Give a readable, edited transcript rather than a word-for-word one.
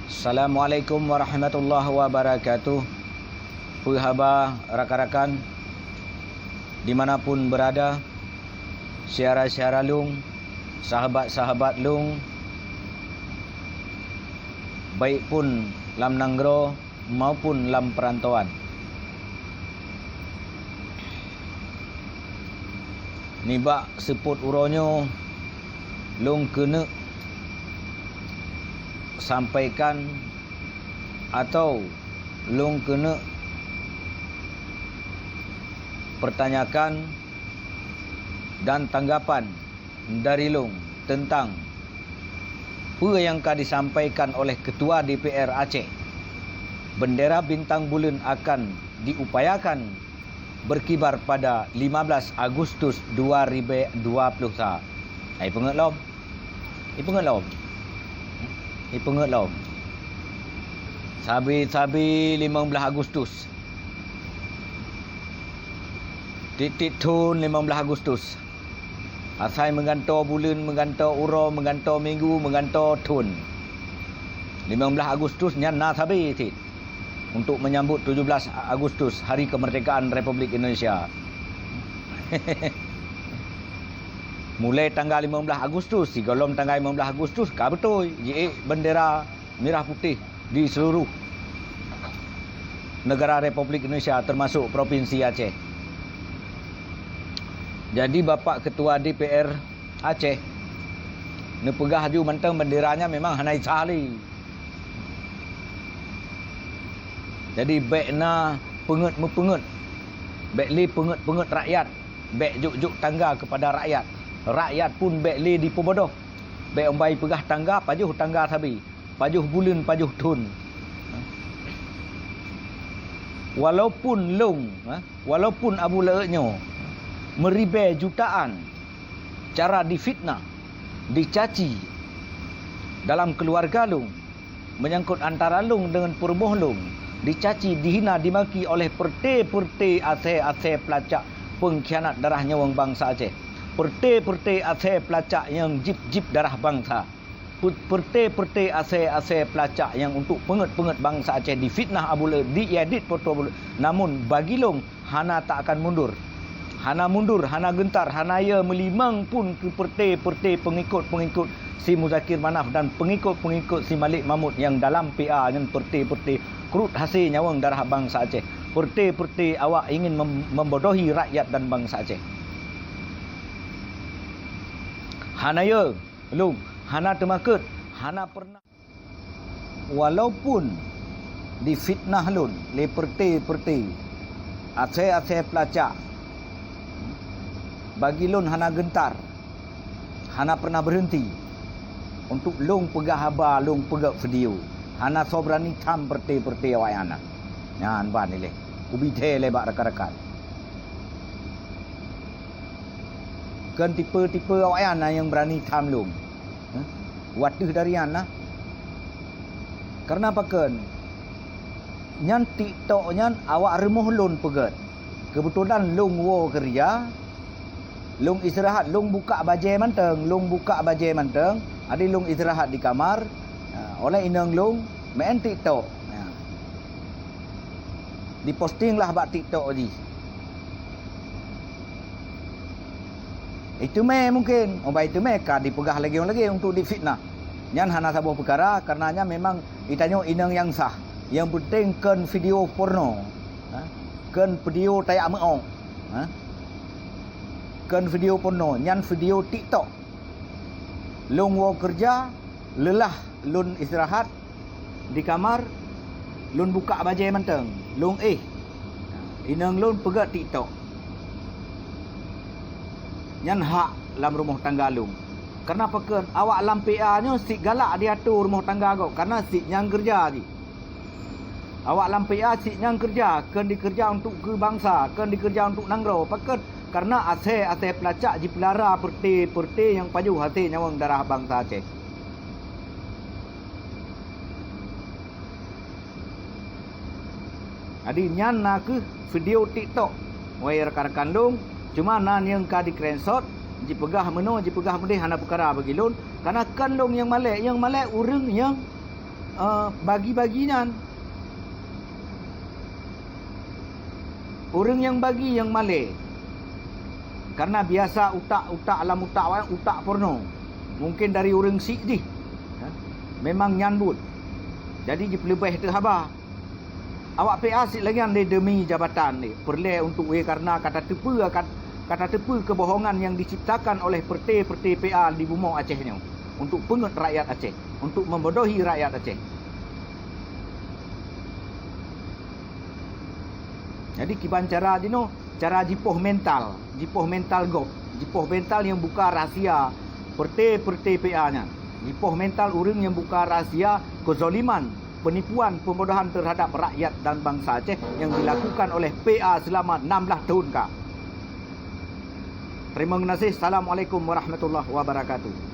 Assalamualaikum warahmatullahi wabarakatuh. Pehaba rakan-rakan dimanapun berada, syara-syara lung, sahabat-sahabat lung, baik pun lam nanggro maupun lam perantauan. Nibak seput uronyo lung kena sampaikan atau lung kena pertanyakan dan tanggapan dari lung tentang apa yang akan disampaikan oleh Ketua DPR Aceh. Bendera bintang bulan akan diupayakan berkibar pada 15 Agustus 2020. Pengat lom. Pengat lom. Sabi 15 Agustus. Titik tun 15 Agustus. Asai mengantar bulan, mengantar uro, mengantar minggu, mengantar tun. 15 Agustus nyana sabi tit. Untuk menyambut 17 Agustus Hari Kemerdekaan Republik Indonesia. Mulai tanggal 15 Agustus, sigolom tanggal 15 Agustus, betul bendera merah putih di seluruh negara Republik Indonesia termasuk Provinsi Aceh. Jadi Bapak Ketua DPR Aceh nepegah ju mentang benderanya memang hanai cali. Jadi baikna penget. Baik li penget rakyat. Baik juk tangga kepada rakyat. Rakyat pun baik li dipobodoh. Baik ombai pegah tangga, pajuh tangga sabi. Pajuh bulan, pajuh tun. Walaupun long, walaupun abu leeknyo meribai jutaan cara difitnah, dicaci dalam keluarga long, menyangkut antara long dengan perbuh long, dicaci, dihina, dimaki oleh perti-perti Aceh pelacak pengkhianat darah nyawang bangsa Aceh. Perti-perti Aceh pelacak yang jip darah bangsa. Perti-perti Aceh pelacak yang untuk penget bangsa Aceh difitnah abule, diedit foto abule. Namun bagi long hana tak akan mundur. Hana mundur, hana gentar, hana ya melimang pun ke perti-perti pengikut si Muzakir Manaf dan pengikut si Malik Mahmud yang dalam PA yang perti-perti kerut hasil nyawang darah bangsa Aceh. Perti-perti awak ingin membodohi rakyat dan bangsa Aceh. Hana ya, lung, hana termakut, hana pernah. Walaupun difitnah lun, le perti-perti Aceh pelacak, bagi lun hana gentar, hana pernah berhenti untuk lung pegah haba, lung pegah video. Hana sobrani tam perti-perti awak yana. Nyan ban ni le. Ubi the lebak rakan-rakan. Kan tipe-tipe awak yana yang berani tam lung. Waduh dari yana. Karena apa kan? Nyan TikTok nyan awak remuh lun pegat. Kebetulan lung wo kerja. Lung istirahat, lung buka bajai manteng, ada lung istirahat di kamar. Oleh inang lung main TikTok. Diposting lah bak TikTok ni. Itu mungkin. Itu ka dipegah lagi orang lagi untuk difitnah. Nyan hana sabuh perkara karenanya memang itanyo inang yang sah. Yang penting kan video porno. Kan video tayak meong. Kan video porno, nyan video TikTok. Lung wo kerja, lelah lun istirahat di kamar, lun buka bajai manteng, lung inang lun pegat TikTok. Nyan hak dalam rumah tangga lung. Kenapa kan awak lam PA nyo si galak diatur rumah tangga kau karena si nyang kerja ni. Awak lam PA si nyang kerja, kan dikerja untuk ke bangsa, kan dikerja untuk nanggro, pakat karena Aceh pelacak jipelara perti yang pajuh hati nyawang darah bangsa Aceh. Adi nyan nak ke video TikTok. Wai rakan-rakan long, cuma nan yang ka di screenshot jipegah meno jipegah mendeh hana perkara bagi lon karena kan long yang malek urang yang bagi-baginan. Orang yang bagi yang malih. Karena biasa utak alam utak porno. Mungkin dari orang sik di. Memang nyambut. Jadi dia lebih terhabar. Awak PA sik lagi anda demi jabatan ni. Perlu untuk karena kata tepu kebohongan yang diciptakan oleh perti PA di Bumau Aceh ni. Untuk pengut rakyat Aceh. Untuk membodohi rakyat Aceh. Jadi kiban cara dino, cara jipoh mental gop, jipoh mental yang buka rahsia perti PA-nya. Jipoh mental orang yang buka rahsia kezaliman, penipuan, pembodohan terhadap rakyat dan bangsa Aceh yang dilakukan oleh PA selama 16 tahun kah. Terima kasih. Assalamualaikum warahmatullahi wabarakatuh.